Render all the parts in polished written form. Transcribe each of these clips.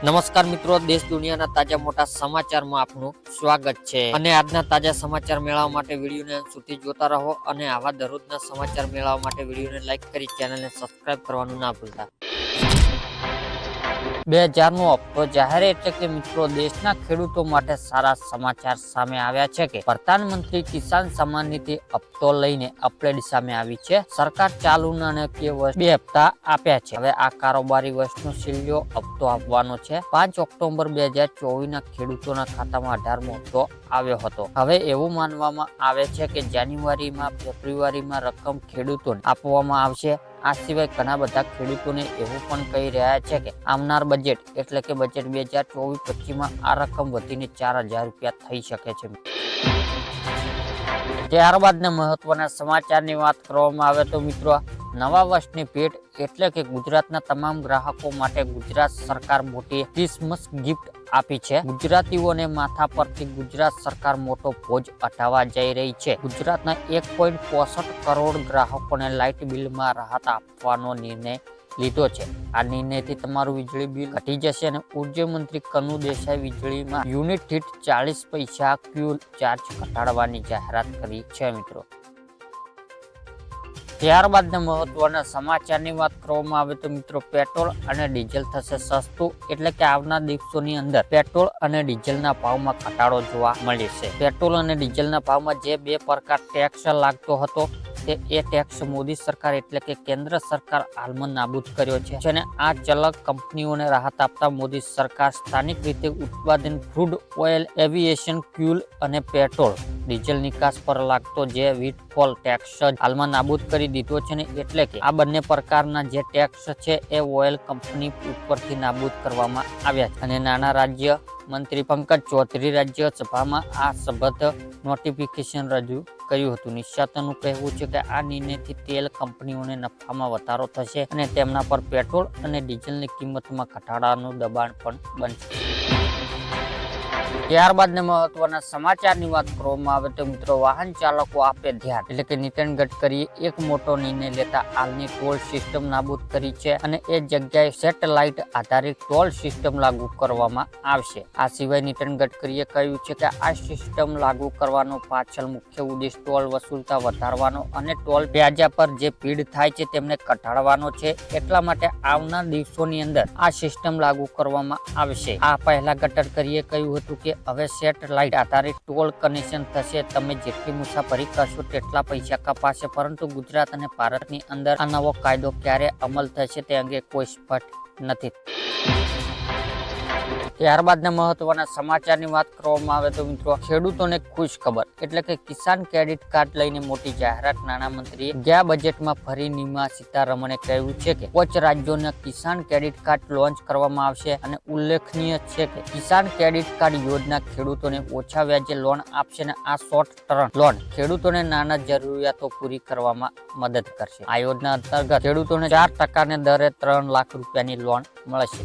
નમસ્કાર મિત્રો, દેશ દુનિયાના તાજા મોટા સમાચારમાં આપનું સ્વાગત છે અને આજના તાજા સમાચાર મેળવવા માટે વિડીયોને અંત સુધી જોતા રહો અને આવા દરરોજના સમાચાર મેળવવા માટે વિડીયોને લાઈક કરી ચેનલને સબસ્ક્રાઇબ કરવાનું ના ભૂલતા। 2000નો હપ્તો જાહેર એટલે કે મિત્રો દેશના ખેડૂતો માટે સારા સમાચાર સામે આવ્યા છે કે પ્રધાનમંત્રી કિસાન સન્માન નિધિ હપ્તો લઈને અપડેટ સામે આવી છે। સરકાર ચાલુ નાણાકીય વર્ષ 2 હપ્તા આપ્યા છે। હવે આ કારોબારી વર્ષનો છેલ્લો હપ્તો આપવાનો છે। 5 ઓક્ટોબર 2024 ના ખેડૂતોના ખાતામાં 18મો હપ્તો આવ્યો હતો। હવે એવું માનવામાં આવે છે કે જાન્યુઆરીમાં ફેબ્રુઆરીમાં રકમ ખેડૂતોને આપવામાં આવશે। આ સિવાય ઘણા બધા ખેડૂતોને એવું પણ કહી રહ્યા છે કે આવનાર બજેટ એટલે કે બજેટ 2024-25માં આ રકમ વધીને 4000 રૂપિયા થઈ શકે છે। ત્યારબાદના મહત્વના સમાચારની વાત કરવામાં આવે તો મિત્રો, નવા વર્ષની ભેટ એટલે કે ગુજરાતના તમામ ગ્રાહકો માટે ગુજરાત સરકાર મોટી ક્રિસમસ ગિફ્ટ આપી છે। ગુજરાતીઓને માથા પરથી ગુજરાત સરકાર મોટો બોજ હટાવવા જઈ રહી છે। ગુજરાતના 1.65 કરોડ ગ્રાહકોને લાઇટ બિલમાં રાહત આપવાનો નિર્ણય લીધો છે। આ નિર્ણયથી તમારું વીજળી બિલ ઘટી જશે અને ઉર્જા મંત્રી કનુ દેસાઈ વીજળીમાં યુનિટ દીઠ 40 પૈસા ફ્યુલ ચાર્જ ઘટાડવાની જાહેરાત કરી છે મિત્રો। ત્યારબાદના મહત્વના સમાચારની વાત કરવામાં આવે તો મિત્રો, પેટ્રોલ અને ડીઝલ થશે સસ્તું એટલે કે આવનાર દિવસોની અંદર પેટ્રોલ અને ડીઝલના ભાવમાં ઘટાડો જોવા મળે છે। પેટ્રોલ અને ડીઝલના ભાવમાં જે 2 પ્રકાર ટેક્સ લાગતો હતો તે ટેક્સ મોદી સરકાર એટલે કે કેન્દ્ર સરકાર હાલમાં નાબૂદ કર્યો છે અને આ ચલક કંપનીઓને રાહત આપતા મોદી સરકાર સ્થાનિક રીતે ઉત્પાદન ક્રૂડ ઓઇલ, એવિએશન ફ્યુલ અને પેટ્રોલ ડીઝલ નિકાસ પર લાગતો જે વિથફોલ ટેક્સ હાલમાં નાબૂદ કરી દીધો છે ને એટલે કે આ બંને પ્રકારના જે ટેક્સ છે એ ઓઇલ કંપની ઉપરથી નાબૂદ કરવામાં આવ્યા છે અને નાના રાજ્ય મંત્રી પંકજ ચૌધરી રાજ્યસભામાં આ સંબંધ નોટિફિકેશન રજૂ કર્યું હતું। નિષ્ણાતોનું કહેવું છે કે આ નિર્ણયથી તેલ કંપનીઓને નફામાં વધારો થશે અને તેમના પર પેટ્રોલ અને ડીઝલની કિંમતમાં ઘટાડાનું દબાણ પણ બનશે। ત્યારબાદના મહત્વના સમાચારની વાત કરવામાં આવે તો મિત્રો, વાહન ચાલકો આપે ધ્યાન એટલે કે નીતિન ગડકરીએ એક મોટો નિર્ણય લેતા હાલની ટોલ સિસ્ટમ નાબૂદ કરી છે અને એ જગ્યાએ સેટેલાઇટ આધારિત ટોલ સિસ્ટમ લાગુ કરવામાં આવશે। આ સિવાય નીતિન ગડકરીએ કહ્યું છે કે આ સિસ્ટમ લાગુ કરવાનો પાછળ મુખ્ય ઉદ્દેશ ટોલ વસૂલતા વધારવાનો અને ટોલ પ્લાઝા પર જે ભીડ થાય છે તેમને ઘટાડવાનો છે। એટલા માટે આવનાર દિવસોની અંદર આ સિસ્ટમ લાગુ કરવામાં આવશે। આ પહેલા ગડકરીએ કહ્યું હતું કે હવે સેટેલાઇટ આધારિત ટોલ કનેક્શન થશે। તમે જેટલી મુસાફરી કરશો તેટલા પૈસા કપાશે, પરંતુ ગુજરાત અને ભારતની અંદર આ નવો કાયદો ક્યારે અમલ થશે તે અંગે કોઈ સ્પષ્ટ નથી। ત્યારબાદના મહત્વના સમાચારની વાત કરવામાં આવે તો મિત્રો, ખેડૂતોને ખુશ ખબર એટલે કે કિસાન ક્રેડિટ કાર્ડ લઈને મોટી જાહેરાત નાણામંત્રીએ ગયા બજેટમાં ફરી નિર્મલા સીતારમણે કહ્યું છે કે 5 રાજ્યોના કિસાન ક્રેડિટ કાર્ડ લોન્ચ કરવામાં આવશે અને ઉલ્લેખનીય છે કે કિસાન ક્રેડિટ કાર્ડ યોજના ખેડૂતોને ઓછા વ્યાજે લોન આપશે અને આ શોર્ટ ટર્મ લોન ખેડૂતોને નાના જરૂરિયાતો પૂરી કરવામાં મદદ કરશે। આ યોજના અંતર્ગત ખેડૂતોને 4% દરે 3 લાખ રૂપિયાની લોન મળશે।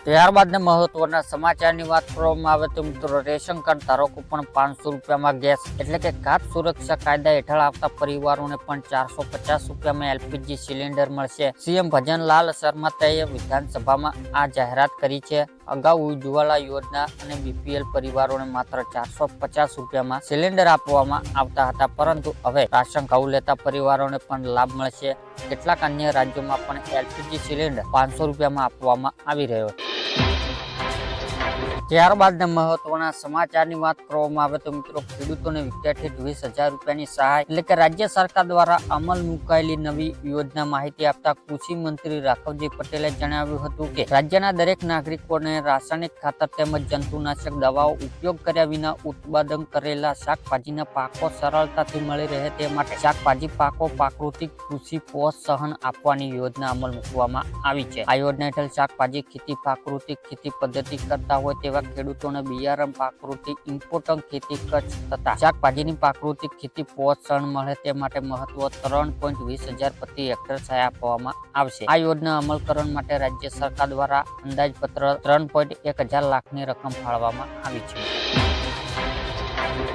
ત્યારબાદના મહત્વના સમાચારની વાત કરવામાં આવે તો મિત્રો, રેશન કાર્ડ ધારકો પણ 500 રૂપિયામાં ગેસ એટલે કે ખાદ્ય સુરક્ષા કાયદા હેઠળ આવતા પરિવારોને પણ 450 રૂપિયામાં એલપીજી સિલિન્ડર મળશે। સીએમ ભજનલાલ શર્માએ વિધાનસભામાં આ જાહેરાત કરી છે। અગાઉ ઉજ્જવલા યોજના અને બીપીએલ પરિવારોને માત્ર 450 રૂપિયામાં સિલિન્ડર આપવામાં આવતા હતા, પરંતુ હવે રાશન ઘઉં લેતા પરિવારોને પણ લાભ મળશે। કેટલાક અન્ય રાજ્યોમાં પણ એલપીજી સિલિન્ડર 500 રૂપિયામાં આપવામાં આવી રહ્યો છે। ત્યારબાદના મહત્વના સમાચારની વાત કરવામાં આવે તો મિત્રો, ખેડૂતોને વિદ્યાર્થી 20,000 રૂપિયાની સહાય એટલે કે રાજ્ય સરકાર દ્વારા અમલ મુકાયેલી નવી યોજના માહિતી આપતા કૃષિ મંત્રી રાઘવજી પટેલે જણાવ્યું હતું કે રાજ્યના દરેક નાગરિકોને રાસાયણિક ખાતર તેમજ જંતુનાશક દવાઓ ઉપયોગ કર્યા વિના ઉત્પાદન કરેલા શાકભાજીના પાકો સરળતાથી મળી રહે તે માટે શાકભાજી પાકો પ્રાકૃતિક કૃષિ પ્રોત્સાહન આપવાની યોજના અમલ મૂકવામાં આવી છે। આ યોજના હેઠળ શાકભાજી ખેતી પ્રાકૃતિક ખેતી પદ્ધતિ કરતા હોય તેવા ખેડૂતોને બિયારણ પ્રાકૃતિક ઇમ્પોર્ટન્ટ ખેતી ખર્ચ તથા શાકભાજીની પ્રાકૃતિક ખેતી પ્રોત્સાહન મળે તે માટે મહત્વ 3.20,000 પ્રતિ હેક્ટર સહાય આપવામાં આવશે। આ યોજના અમલકરણ માટે રાજ્ય સરકાર દ્વારા અંદાજપત્ર 3.1000 લાખની રકમ ફાળવવામાં આવી છે।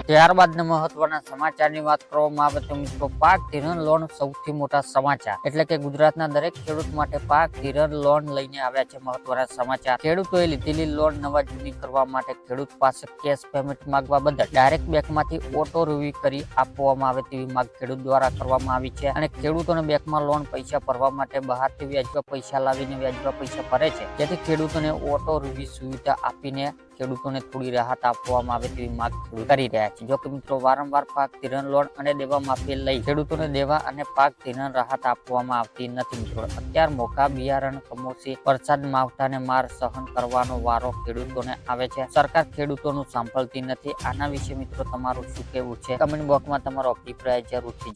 ત્યારબાદના મહત્વના સમાચારની વાત કરવામાં આવે તો મિત્રો પાક ધિરાણ લોન સૌથી મોટા સમાચાર એટલે કે ગુજરાતના દરેક ખેડૂત માટે પાક ધિરાણ લોન લઈને આવ્યા છે મહત્વના સમાચાર. ખેડૂતોએ લીધેલી લોન નવા જૂની કરવા માટે ખેડૂત પાસે કેશ પેમેન્ટ માંગવા બદલ ડાયરેક્ટ બેંકમાંથી ઓટો રિવ્યુ કરી આપવામાં આવે તેવી માંગ ખેડૂત દ્વારા કરવામાં આવી છે. અને ખેડૂતોને બેંકમાં લોન પૈસા ભરવા માટે બહારથી વ્યાજબા પૈસા લાવીને વ્યાજબા પૈસા ભરે છે, જેથી ખેડૂતોને ઓટો રિવ્યુ સુવિધા આપીને ખેડૂતોને થોડી રાહત આપવામાં આવે તેવી માંગ ખેડૂત કરી રહ્યા છે. જો કે મિત્રો વારંવાર પાક ધિરાણ લોન અને દેવા માફી લઈ ખેડૂતોને દેવા અને પાક ધિરાણ રાહત આપવામાં આવતી નથી. મિત્રો અત્યારે મોંઘા બિયારણ, કમોસમી વરસાદ, માવઠાને માર સહન કરવાનો વારો ખેડૂતોને આવે છે. સરકાર ખેડૂતોનું સાંભળતી નથી. આના વિશે મિત્રો તમારું શું કહેવું છે? કમેન્ટ બોક્સમાં તમારો અભિપ્રાય જરૂરથી